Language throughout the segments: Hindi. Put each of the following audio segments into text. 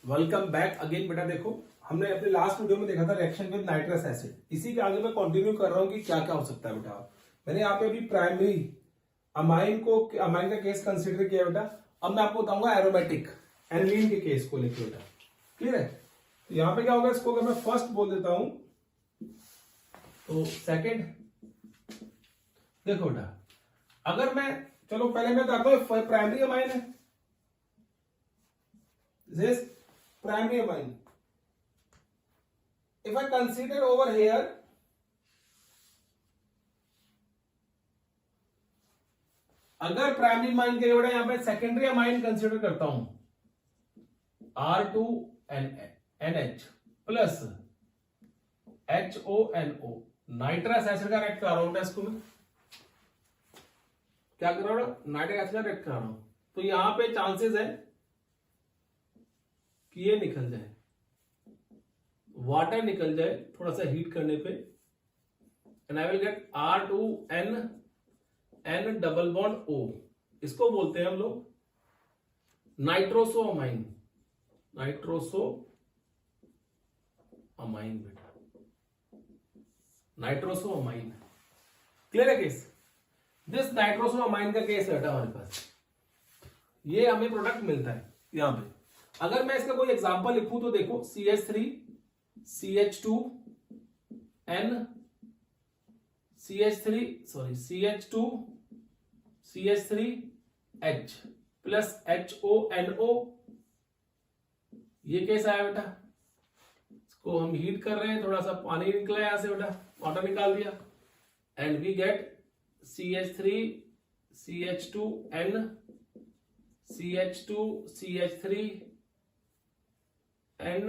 वेलकम बैक अगेन बेटा। देखो हमने अपने लास्ट वीडियो में देखा था रिएक्शन विद नाइट्रस एसिड। इसी के आगे मैं कंटिन्यू कर रहा हूं कि क्या क्या हो सकता है बेटा। मैंने यहाँ पे अभी प्राइमरी अमाइन का केस कंसिडर किया बेटा। अब मैं आपको बताऊंगा एरोमेटिक एनिलीन के केस को लेकर बेटा। क्लियर है? तो यहाँ पे क्या होगा, इसको अगर मैं फर्स्ट बोल देता हूं तो सेकेंड। देखो बेटा, अगर मैं चलो पहले मैं बताता हूं प्राइमरी अमाइन है, this primary amine. If I consider over here अगर प्राइमरी अमाइन के लिए यहां पे सेकेंडरी अमाइन कंसिडर करता हूं R2NH plus HONO nitrous acid का रेक्ट करा रहा हूं इसको मैं क्या कर रहा हूं, नाइट्रिक एसिड का रेक्ट करा रहा हूं। तो यहां पे चांसेस है कि ये निकल जाए, वाटर निकल जाए थोड़ा सा हीट करने पे, and I will get R2N double bond O। इसको बोलते हैं हम लोग नाइट्रोसो अमाइन बेटा, नाइट्रोसो अमाइन। क्लियर है केस? दिस नाइट्रोसो अमाइन का केस है बेटा हमारे पास। ये हमें प्रोडक्ट मिलता है यहां पे। अगर मैं इसका कोई एग्जांपल लिखूं तो देखो CH3 CH2 N CH2 CH3 H plus HONO। ये केस आया बेटा। इसको हम हीट कर रहे हैं, थोड़ा सा पानी निकला यहां से बेटा, वाटर निकाल दिया, and we get CH3 CH2 N CH2 CH3 N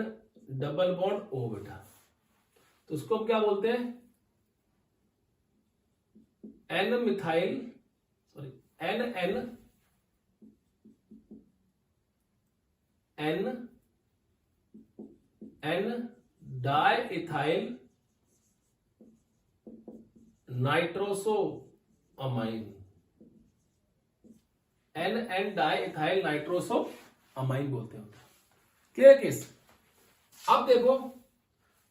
double bond O बेटा। तो उसको हम क्या बोलते हैं, N methyl N diethyl nitroso amine, N diethyl nitroso amine बोलते हैं। Clear case? अब देखो,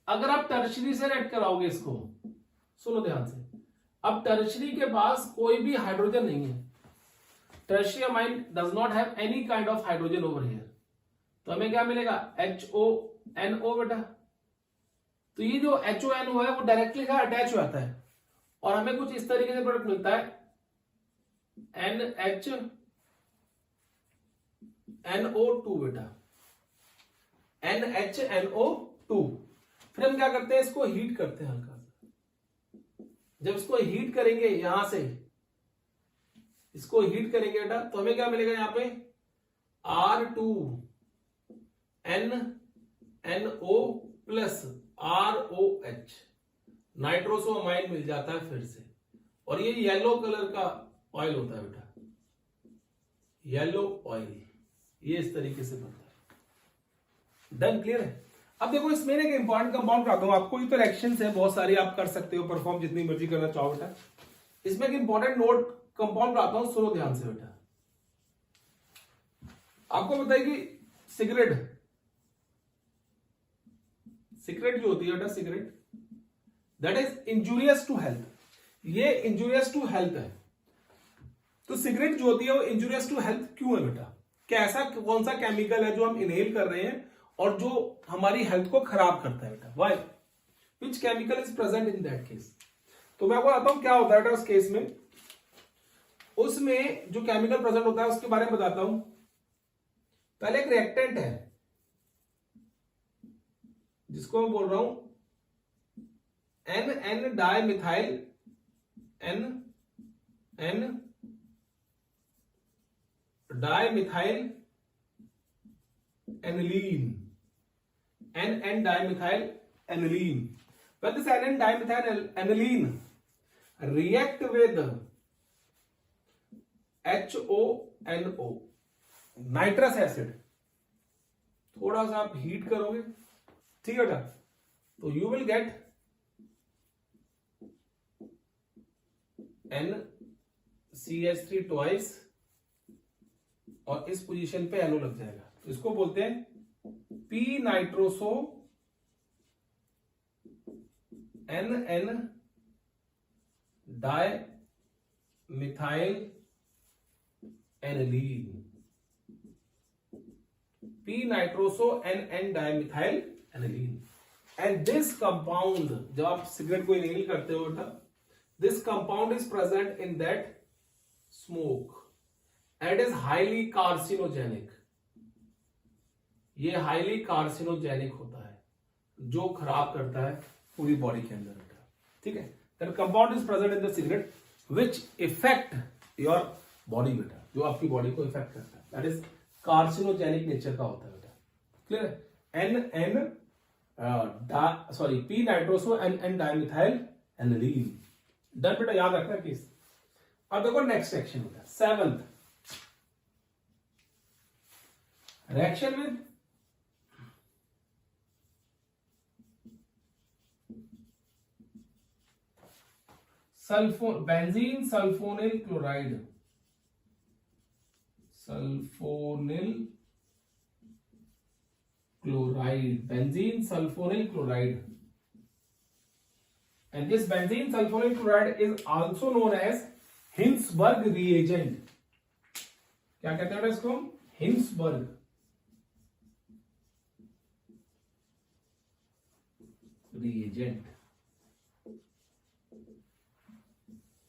अगर आप टर्शरी से रेड कराओगे इसको, सुनो ध्यान से। अब टर्शरी के पास कोई भी हाइड्रोजन नहीं है, tertiary amine does not have any kind of hydrogen over here. तो हमें क्या मिलेगा, HONO बेटा। तो ये जो HONO है वो डायरेक्टली अटैच हो जाता है और हमें कुछ इस तरीके से प्रोडक्ट मिलता है NHNO2 बेटा, NHNO2। फिर हम क्या करते हैं, इसको हीट करते हैं हल्का सा। जब इसको हीट करेंगे यहां से, इसको हीट करेंगे बेटा, तो हमें क्या मिलेगा यहां पे R2NNO plus ROH nitroso amine मिल जाता है फिर से। और ये येलो कलर का ऑयल होता है बेटा, येलो ऑयल। ये इस तरीके से बनता है। डन? क्लियर है? अब देखो इसमें एक इंपॉर्टेंट कंपाउंड कराता हूं आपको। ये तो रिएक्शंस है बहुत सारी, आप कर सकते हो परफॉर्म जितनी मर्जी करना चाहो बेटा। इसमें एक इंपॉर्टेंट नोट कंपाउंड कराता हूं, सुनो ध्यान से बेटा। आपको बताइए कि सिगरेट जो होती है बेटा, cigarette that is injurious to health. ये इंजूरियस टू हेल्थ है। तो सिगरेट जो होती है वो इंजूरियस टू हेल्थ क्यों है बेटा? क्या ऐसा कौन सा केमिकल है जो हम इनहेल कर रहे हैं और जो हमारी हेल्थ को खराब करता है बेटा? Why? Which chemical is present in that case? तो मैं आपको बताता हूं क्या होता है बेटा उस केस में। उसमें जो केमिकल प्रेजेंट होता है उसके बारे में बताता हूं। पहले एक रिएक्टेंट है जिसको मैं बोल रहा हूं N di methyl di methyl aniline, N di methyl aniline. When this N dimethyl aniline react with HONO nitrous acid, थोड़ा सा आप हीट करोगे, ठीक है बेटा, तो you will get NCH3 twice और इस पोजीशन पे NO लग जाएगा। तो इसको बोलते हैं P nitroso NN di methyl aniline, P nitroso NN di methyl aniline. And this compound, जब आप सिगरेट को इनहेल करते हो बेटा, this compound is present in that smoke and is highly carcinogenic. ये हाईली कार्सिनोजेनिक होता है, जो खराब करता है पूरी बॉडी के अंदर बेटा, ठीक है। That compound is present in the cigarette which effect your body बेटा, जो आपकी बॉडी को इफेक्ट करता है, दैट इज कार्सिनोजेनिक नेचर का होता है बेटा, क्लियर है। P nitroso NN dimethyl aniline, done बेटा, याद रखना केस। अब देखो नेक्स्ट रिएक्शन बेटा, 7th reaction with benzene sulphonyl chloride, benzene sulfonyl chloride, and this benzene sulfonyl chloride is also known as Hinsberg reagent। क्या कहते हैं इसको? Hinsberg reagent,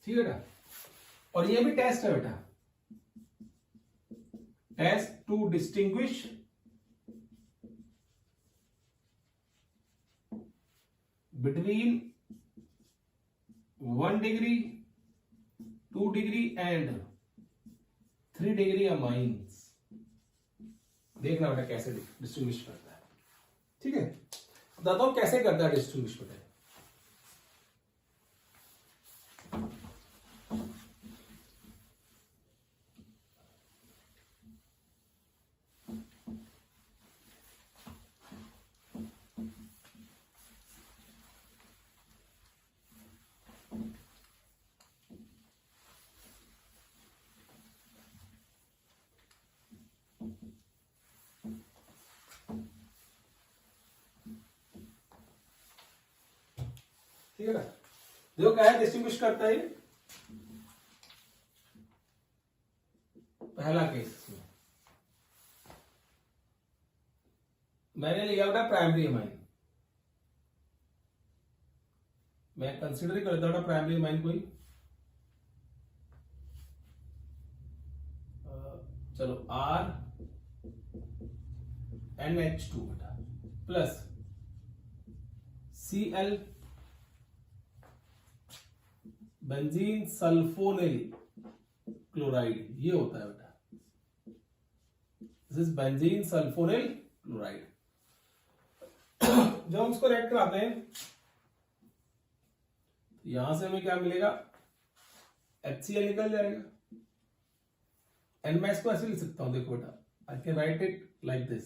ठीक है बेटा। और ये भी टेस्ट है बेटा, test to distinguish between 1 degree, 2 degree and 3 degree amines। देखना बेटा कैसे डिस्टिंग्विश करता है, ठीक है। बताता हूं कैसे करता है डिस्टिंग्विश बेटा। ठीक है ना, देखो क्या है डिस्टिंग्विश करता है। पहला केस में मैंने लिया बेटा प्राइमरी अमाइन, मैं कंसीडर ही करता हूं प्राइमरी अमाइन कोई, चलो RNH2 बेटा plus Cl benzene sulphonyl chloride, ये होता है बेटा, this is benzene sulphonyl chloride. जब हम इसको रिएक्ट कराते हैं, यहां से हमें क्या मिलेगा? HCl निकल जाएगा। एंड मैं इसको ऐसे लिख सकता हूं, देखो बेटा, I can write it like this,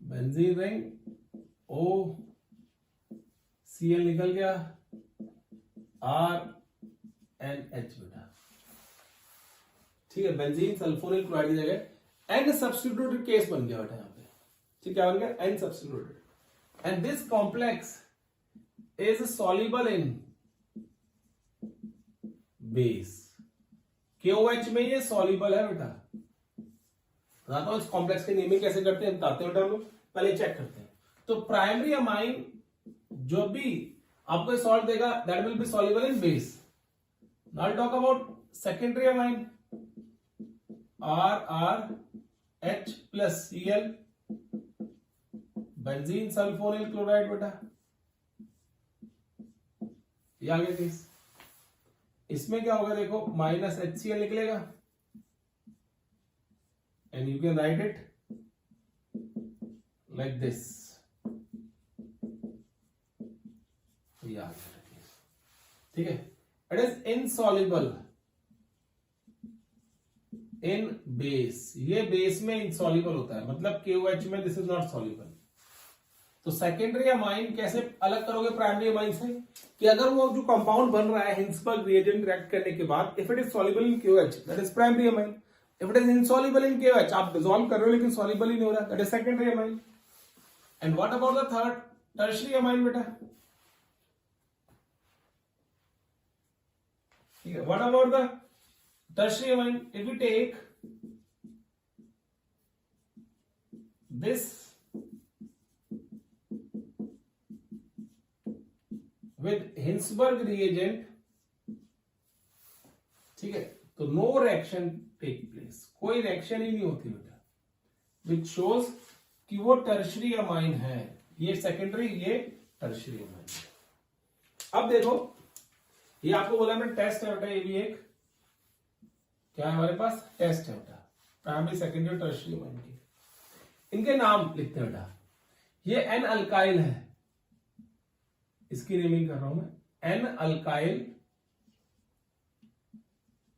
benzene ring O, Cl निकल गया, RNH बेटा, ठीक है। बेंजीन सल्फोनिल क्लोराइड की जगह एन सब्स्टिट्यूटेड केस बन गया बेटा यहां पे, ठीक, क्या बन गया? N substituted. And this complex is soluble in base, KOH में ये सॉल्युबल है बेटा। बताता हूं इस कॉम्प्लेक्स के नेमिंग कैसे करते हैं, बताते हैं बेटा हम लोग, पहले चेक करते हैं। तो प्राइमरी अमाइन जो भी आपको सॉल्ट देगा, that will be soluble in base. Now talk about secondary amine, RRH plus Cl benzene sulphonyl chloride बेटा, ये आगे केस। इसमें क्या होगा देखो, माइनस HCl निकलेगा and you can write it like this, ठीक है। It is insoluble in base, ये बेस में इनसॉल्युबल होता है, मतलब KOH में दिस इज नॉट सॉल्युबल। तो सेकेंडरी अमाइन कैसे अलग करोगे प्राइमरी अमाइन से, कि अगर वो जो कंपाउंड बन रहा है हिंसबर्ग रिएजेंट रिएक्ट करने के बाद, if it is soluble in KOH that is primary amine, if it is insoluble in KOH, आप डिसॉल्व कर रहे हो लेकिन सॉल्युबल ही नहीं हो रहा, that is secondary amine. And what about the third, tertiary amine बेटा? ठीक है, what about the tertiary amine? If we take this with Hinsberg reagent, ठीक है, तो नो रिएक्शन टेक प्लेस, कोई रिएक्शन ही नहीं होती बेटा, विच शोज कि वो टर्शियरी अमाइन है, ये सेकेंडरी, ये टर्शियरी अमाइन। अब देखो, ये आपको बोला मैं टेस्ट है बेटा, ये भी एक क्या है हमारे पास, टेस्ट है बेटा, प्राइमरी सेकेंडरी टर्शियरी अमाइन की। इनके नाम लिखते हैं बेटा, ये एन अल्काइल है, इसकी नेमिंग कर रहा हूं मैं, N alkyl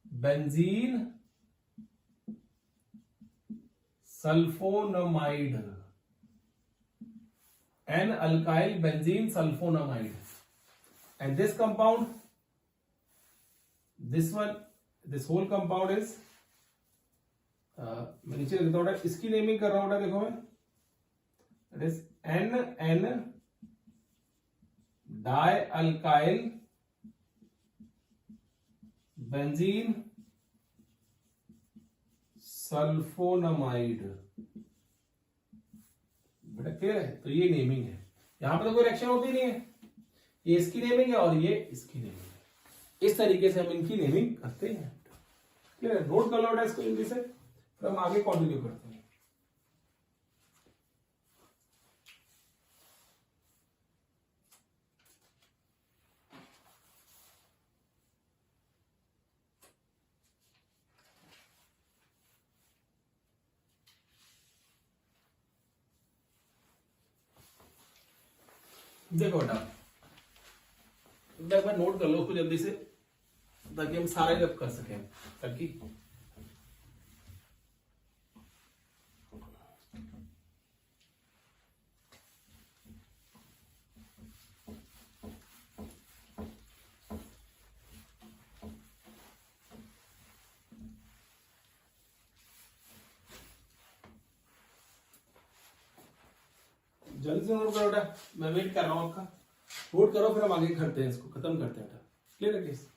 benzene sulphonamide, N alkyl benzene sulphonamide. And this compound, this one, this whole compound is, मैं नीचे लिखता हूं, इसकी नेमिंग कर रहा हूं, देखो मैं, it is N dialkyl benzene sulphonamide. बेटा क्लियर है? तो ये नेमिंग है, यहां पर तो कोई रिएक्शन होती नहीं है, ये इसकी नेमिंग है और ये इसकी नेमिंग है। इस तरीके से हम इनकी नेमिंग करते हैं। क्लियर है? नोट कर लो बेटा इसको जल्दी से, फिर हम आगे कंटिन्यू करते हैं। देखो बेटा, एक बार नोट कर लो उसको जल्दी से, ताकि हम सारे जब कर सकें, ताकि जल्दी से नोट करो बेटा, मैं वेट कर रहा हूं आपका, नोट करो फिर हम आगे करते हैं, इसको खत्म करते हैं बेटा। क्लियर है केस?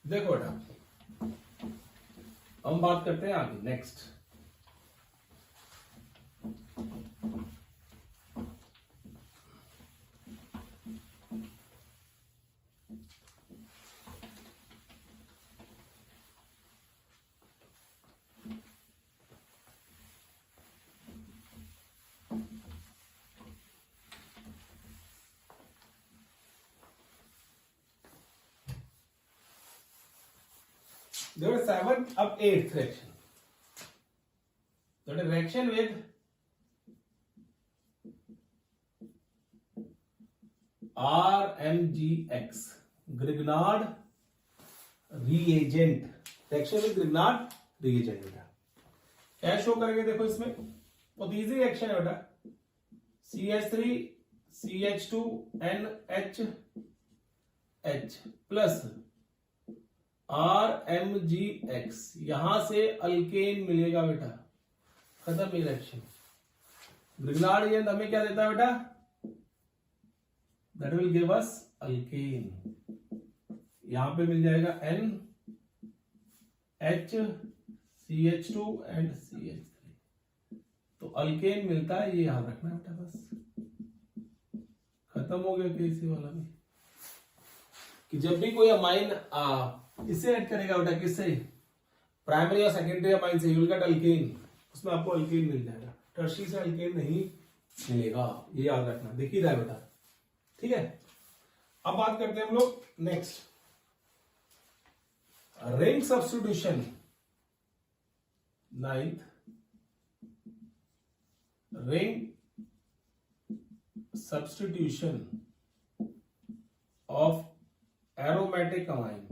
देखो बेटा, हम बात करते हैं आगे, नेक्स्ट। There were 7, अब 8th reaction. So the reaction with RMGX, Grignard reagent, reaction with Grignard reagent बेटा, क्या शो करेंगे? देखो इसमें बहुत इजी रिएक्शन है बेटा, CH3 CH2 NH plus RMGX, यहां से अल्केन मिलेगा बेटा, खत्म ये रिएक्शन। ग्रिग्नार्ड रिएजेंट हमें क्या देता है बेटा? That will give us alkane. यहां पे मिल जाएगा NH CH2 एंड CH3, तो अल्केन मिलता है, ये याद रखना बेटा, बस खत्म हो गया केस वाला भी, कि जब भी कोई अमाइन इससे ऐड करेगा बेटा, किससे? प्राइमरी और सेकेंडरी अमाइन से, यू विल गेट अल्केन, उसमें आपको अल्केन मिल जाएगा, टर्शियरी से अल्केन नहीं मिलेगा, ये याद रखना, दिख ही रहा है बेटा। ठीक है, अब बात करते हैं हम लोग next, ring substitution, 9th ring substitution of aromatic amine.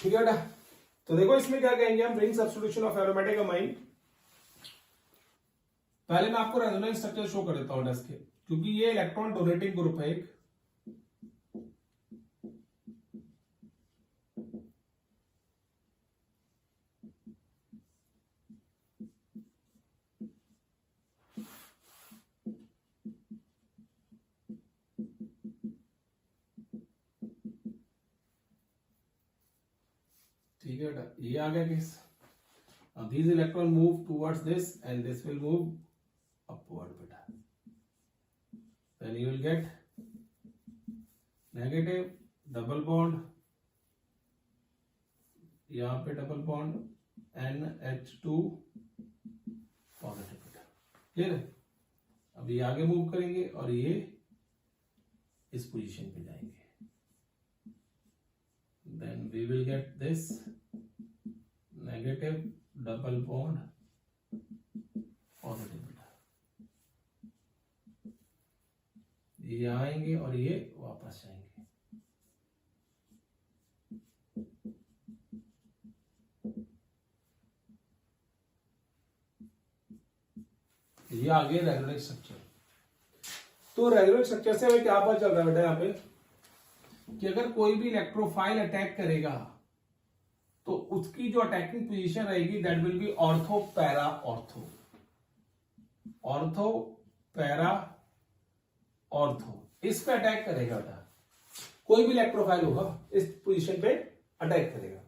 ठीक है बेटा। तो देखो इसमें क्या कहेंगे हम, ring substitution of aromatic amine. पहले मैं आपको रेजोनेंस स्ट्रक्चर शो कर देता हूं इसके, क्योंकि ये इलेक्ट्रॉन डोनेटिंग ग्रुप है एक। ठीक है बेटा, ये आ गया case. Now these electron move towards this and this will move upward beta. Then you will get negative double bond, यहाँ पे डबल बॉन्ड NH2 पॉजिटिव बेटा। क्लियर है? अब ये आगे मूव करेंगे और ये इस पोजीशन पे जाएंगे। Then we will get this negative double bond positive बेटा। ये आएंगे और ये वापस जाएंगे। ये आगे रेजोनेंट स्ट्रक्चर। तो रेजोनेंट स्ट्रक्चर से हमें क्या पता चल रहा है बेटा यहाँ पे, कि अगर कोई भी इलेक्ट्रोफाइल अटैक करेगा तो उसकी जो अटैकिंग पोजीशन रहेगी that will be ortho para ortho, ortho para ortho, इस पे अटैक करेगा बेटा। कोई भी इलेक्ट्रोफाइल होगा इस पोजीशन पे अटैक करेगा।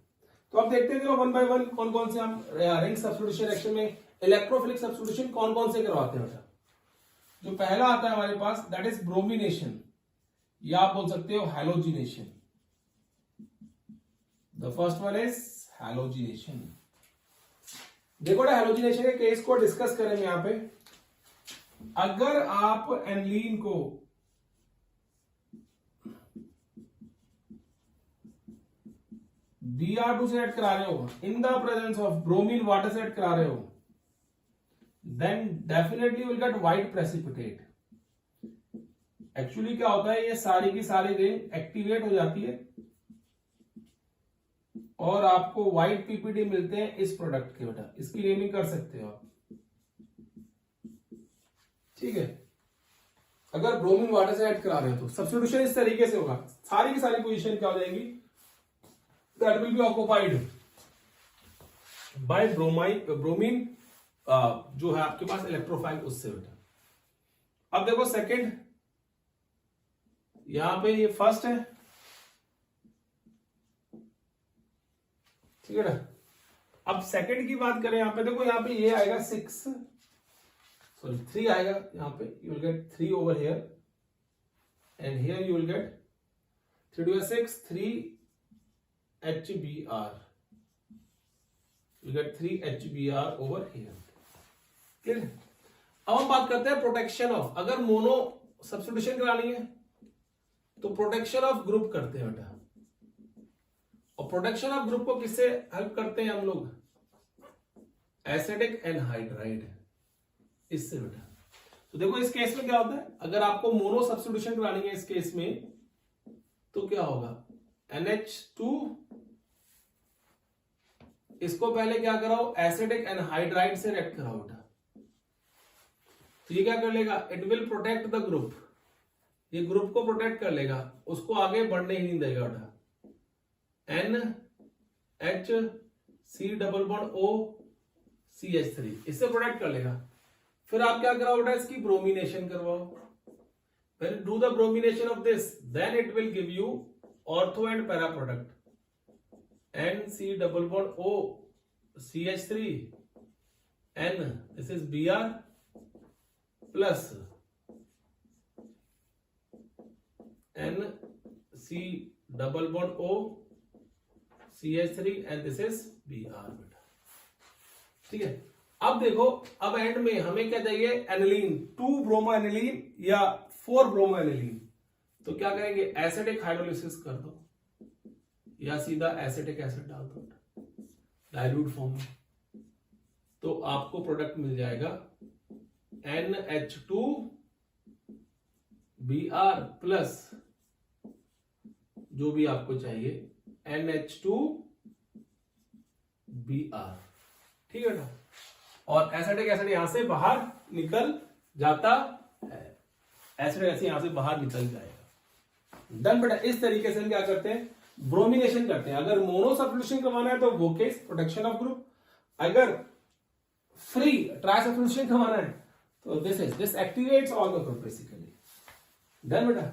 तो अब देखते हैं वन बाय वन कौन कौन से हम रिंग सब्स्टिट्यूशन रिएक्शन में इलेक्ट्रोफिलिक सब्स्टिट्यूशन कौन कौन से करवाते हैं बेटा। जो पहला आता है हमारे पास दैट इज ब्रोमिनेशन, या आप बोल सकते हो halogenation. The first one is halogenation. देखो ना हैलोजिनेशन के केस को डिस्कस करें यहाँ पे। अगर आप एनिलीन को Br2 से ऐड करा रहे हो in the presence of bromine water से ऐड करा रहे हो, then definitely will get white precipitate. Actually क्या होता है, ये सारी की सारी रिंग एक्टिवेट हो जाती है और आपको व्हाइट पीपीडी मिलते हैं इस प्रोडक्ट के बेटा। इसकी नेमिंग कर सकते हो आप, ठीक है। अगर ब्रोमीन वाटर से ऐड करा रहे हो तो सब्स्टिट्यूशन इस तरीके से होगा, सारी की सारी पोजीशन क्या हो जाएगी, that will be occupied by bromine जो है आपके पास इलेक्ट्रोफाइल उससे बेटा। अब देखो सेकंड, यहां पे ये फर्स्ट है, ठीक है ना। अब सेकंड की बात करें, यहां पे देखो, यहां पे ये आएगा 3 आएगा यहां पे, you will get 3 over here and here you will get 3 2 6 3 HBr, you get 3 HBr over here। Clear है? अब हम बात करते हैं प्रोटेक्शन ऑफ। अगर मोनो सब्स्टिट्यूशन करानी है तो प्रोटेक्शन ऑफ ग्रुप करते हैं बेटा। और प्रोटेक्शन ऑफ ग्रुप को किससे हेल्प करते हैं हम लोग, एसिडिक एनहाइड्राइड, इससे बेटा। तो देखो इस केस में क्या होता है, अगर आपको मोनो सब्स्टिट्यूशन करानी है इस केस में तो क्या होगा, NH2, इसको पहले क्या कराओ, एसिडिक एनहाइड्राइड से रिएक्ट कराओ बेटा। तो ये क्या कर लेगा, it will protect the group, ये ग्रुप को प्रोटेक्ट कर लेगा, उसको आगे बढ़ने ही नहीं देगा बेटा। NH डबल बॉन्ड OCH3, इससे प्रोटेक्ट कर लेगा। फिर आप क्या कराओ बेटा, इसकी ब्रोमिनेशन करवाओ। When you do the bromination of this, then it will give you ortho and para product, NC double bond OCH3 N, this is Br plus NC double bond OCH3 and this is Br बेटा, ठीक है। अब देखो, अब एंड में हमें क्या चाहिए, एनिलीन, 2 ब्रोमो एनिलीन या 4 ब्रोमो एनिलीन। तो क्या करेंगे, एसिडिक हाइड्रोलिसिस कर दो या सीधा एसिटिक एसिड डाल दो डाइल्यूट फॉर्म में, तो आपको प्रोडक्ट मिल जाएगा NH2Br प्लस जो भी आपको चाहिए NH2 Br, ठीक है बेटा। और एसिटिक एसिड यहां से बाहर निकल जाता है, एसिड ऐसे यहां से बाहर निकल जाएगा। डन बेटा। इस तरीके से हम क्या करते हैं, ब्रोमिनेशन करते हैं। अगर मोनो सब्स्टिट्यूशन करवाना है तो वो केस प्रोटेक्शन ऑफ ग्रुप, अगर फ्री ट्राई सब्स्टिट्यूशन करवाना है तो this activates all the group basically. Done बेटा।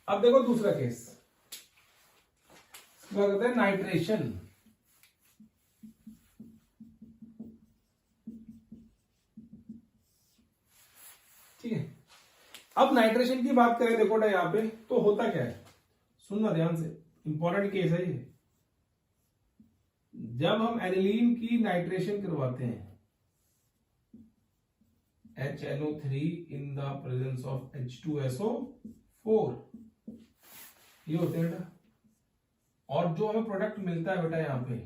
अब देखो दूसरा केस, क्या कहते हैं, नाइट्रेशन। ठीक है, अब नाइट्रेशन की बात करें देखो बेटा यहां पे तो होता क्या है, सुनना ध्यान से, इंपॉर्टेंट केस है ये। जब हम एनिलीन की नाइट्रेशन करवाते हैं HNO3 in the presence of H2SO4, ये होते हैं बेटा। और जो हमें प्रोडक्ट मिलता है बेटा यहां पे,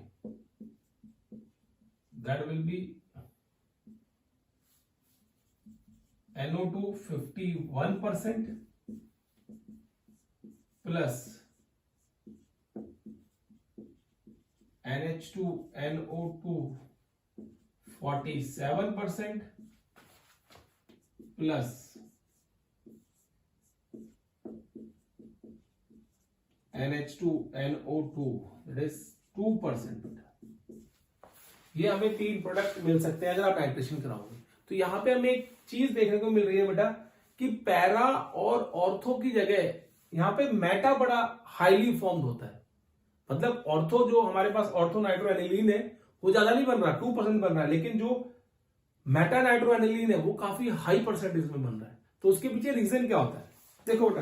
that will be NO2 51% plus NH2NO2 47% plus NH2NO2 that is 2%। ये हमें 3 प्रोडक्ट मिल सकते हैं अगर आप नाइट्रेशन कराओगे। तो यहां पे हमें एक चीज देखने को मिल रही है बेटा कि पैरा और ऑर्थो की जगह यहां पे मेटा बड़ा हाईली फॉर्म्ड होता है। मतलब ऑर्थो जो हमारे पास ऑर्थो नाइट्रो एनिलीन है वो ज्यादा नहीं बन रहा, 2% बन रहा है, लेकिन जो मेटा नाइट्रो एनिलीन है वो काफी हाई परसेंटेज में बन रहा है। तो उसके पीछे रीजन क्या होता है, देखो बेटा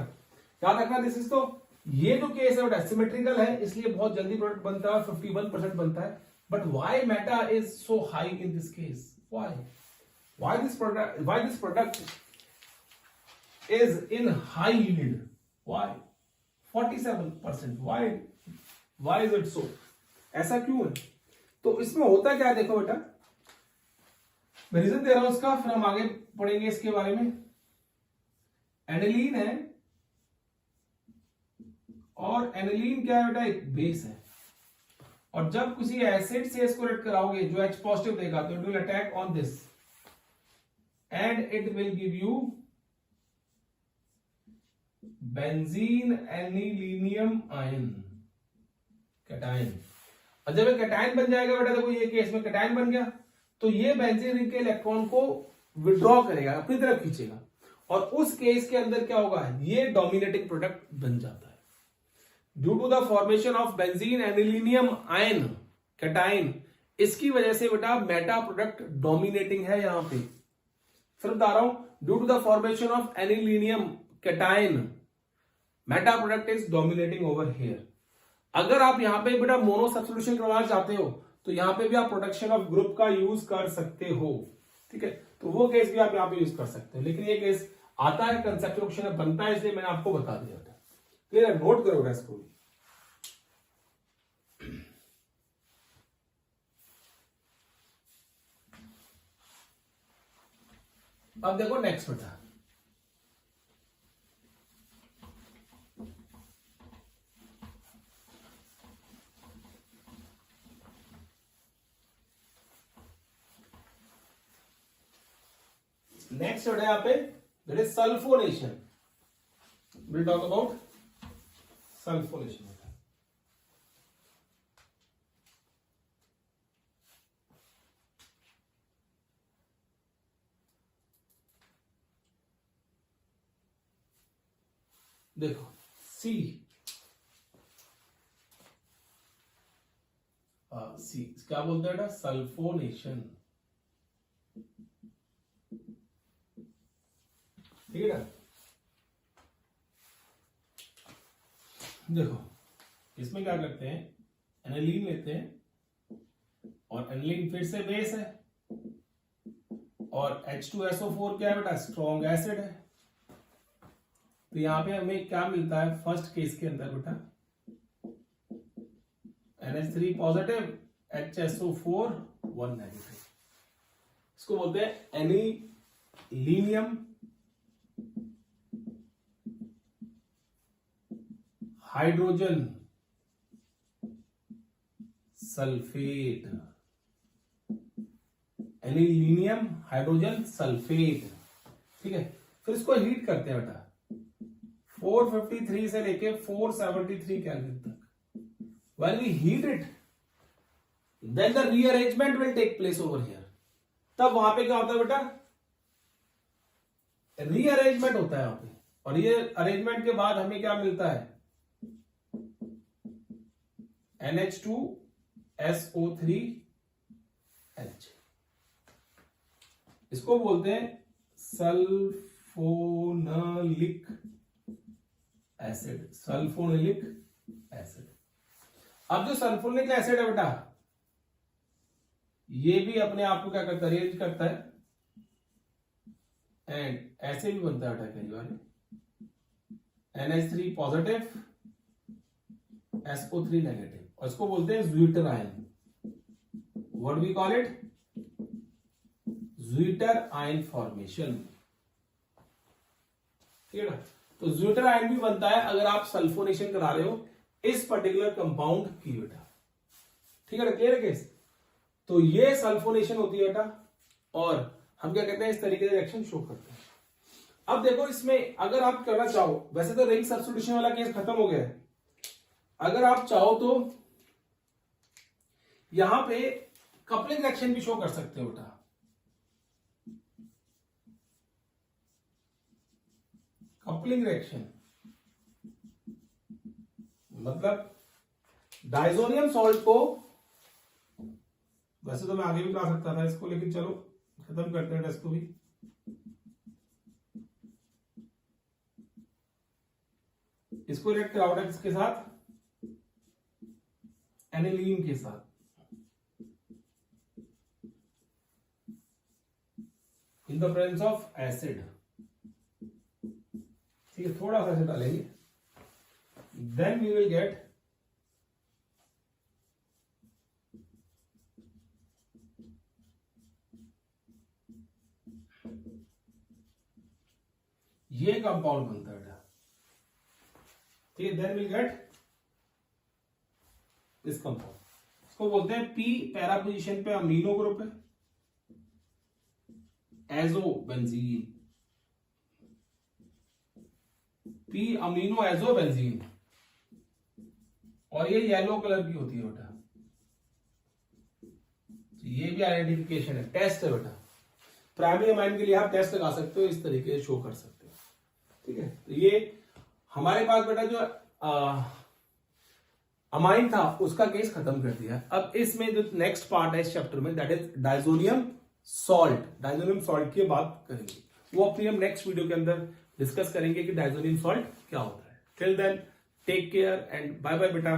याद रखना, दिस इज तो ये जो केस है बेटा सिमेट्रिकल है, इसलिए बहुत जल्दी प्रोडक्ट बनता है, 51% बनता है। But why Meta is so high in this case, why this product is in high yield, why 47%, why is it so, ऐसा क्यों है? तो इसमें होता क्या है देखो बेटा, मैं रीजन दे रहा हूं इसका, फिर हम आगे पढ़ेंगे इसके बारे में। एनिलीन है और एनिलीन क्या है बेटा, एक बेस है। और जब किसी एसिड से इसको रेड कराओगे जो H पॉजिटिव देगा तो it will attack on this and it will give you benzene anilinium ion cation। और जब ये कैटायन बन जाएगा बेटा, देखो ये केस में कैटायन बन गया, तो ये बेंजीन रिंग के इलेक्ट्रॉन को विड्रॉ करेगा, अपनी तरफ खींचेगा, और उस केस के अंदर क्या होगा, ये डोमिनेटिंग प्रोडक्ट बन जाता है। Due to the formation of benzene anilinium ion cation, इसकी वजह से बेटा मेटा प्रोडक्ट डोमिनेटिंग है यहां पे। फिर बता रहा हूं, due to the formation of anilinium cation meta product is dominating over here. अगर आप यहां पे बेटा मोनो सब्स्टिट्यूशन करवाना चाहते हो तो यहां पे भी आप प्रोटेक्शन ऑफ ग्रुप का यूज कर सकते हो, ठीक है। तो वो केस भी आप यहां पे यूज कर सकते हो, लेकिन ये केस आता है कंसेप्चुअल क्वेश्चन में बनता है, इसलिए मैंने आपको बता दिया था। क्लियर है, नोट करो इसको भी। अब देखो नेक्स्ट बेटा, नेक्स्ट बेटा यहां पे that is sulphonation. Will talk about sulphonation. देखो सी क्या बोलते हैं बेटा, सल्फोनेशन, ठीक है ना। देखो इसमें क्या करते हैं, एनिलीन लेते हैं और एनिलीन फिर से बेस है और H2SO4 क्या है बेटा, स्ट्रॉन्ग एसिड है। तो यहां पे हमें क्या मिलता है फर्स्ट केस के अंदर बेटा, NH3 पॉजिटिव HSO4 1 नेगेटिव। इसको बोलते हैं anilinium hydrogen sulphate, aluminium hydrogen sulphate. ठीक है, फिर इसको हीट करते हैं बेटा 453 से लेके 473 केल्विन तक। When we heat it, then the rearrangement will take place over here. तब वहां पे क्या होता है बेटा, रीअरेंजमेंट होता है यहां पे, और ये अरेंजमेंट के बाद हमें क्या मिलता है, NH2SO3H। इसको बोलते हैं सल्फोनिलिक एसिड, सल्फोनिलिक एसिड। अब जो सल्फोनिक एसिड है बेटा, ये भी अपने आप को क्या करता है, अरेंज करता है, एंड ऐसे भी बनता है बेटा कई बार, NH3 पॉजिटिव SO3 नेगेटिव, और इसको बोलते हैं zwitter ion. What we call it, zwitter ion formation. ठीक है ना, तो ज्वीटर आयन भी बनता है अगर आप सल्फोनेशन करा रहे हो इस पर्टिकुलर कंपाउंड की बेटा। ठीक है ना, क्लियर है केस। तो ये सल्फोनेशन होती है बेटा, और हम क्या कहते हैं, इस तरीके से रिएक्शन शो करते हैं। अब देखो इसमें अगर आप करना चाहो, वैसे तो रिंग सब्स्टिट्यूशन वाला केस खत्म हो गया है, अगर आप चाहो तो यहां पे कपलिंग रिएक्शन भी शो कर सकते हो बेटा। कपलिंग रिएक्शन मतलब डाइजोनियम सॉल्ट को, वैसे तो मैं आगे भी करा सकता था इसको, लेकिन चलो खत्म करते हैं टेस्ट को भी। इसको रिएक्ट कराओ किसके साथ, एनिलीन के साथ। In the presence of acid. ठीक है, थोड़ा सा डालेंगे, देन वी विल गेट ये कंपाउंड बनता है बेटा। ठीक है, then will get this compound, इसको बोलते हैं पी, पैरा पोजीशन पे अमीनो ग्रुप है, azo benzene, P amino azo benzene, और ये येलो कलर की होती है बेटा। ये भी आइडेंटिफिकेशन है, टेस्ट है बेटा। प्राइमरी अमाइन के लिए आप टेस्ट लगा सकते हो, इस तरीके से शो कर सकते हो। ठीक है, तो ये हमारे पास बेटा जो अमाइन था उसका केस खत्म कर दिया। अब इसमें जो नेक्स्ट पार्ट है इस चैप्टर में, that is diazonium salt. Diazonium salt की बात करेंगे, वो अपनी हम नेक्स्ट वीडियो के अंदर डिस्कस करेंगे कि डाइजोनियम सॉल्ट क्या होता है। Till then take care and bye bye बेटा।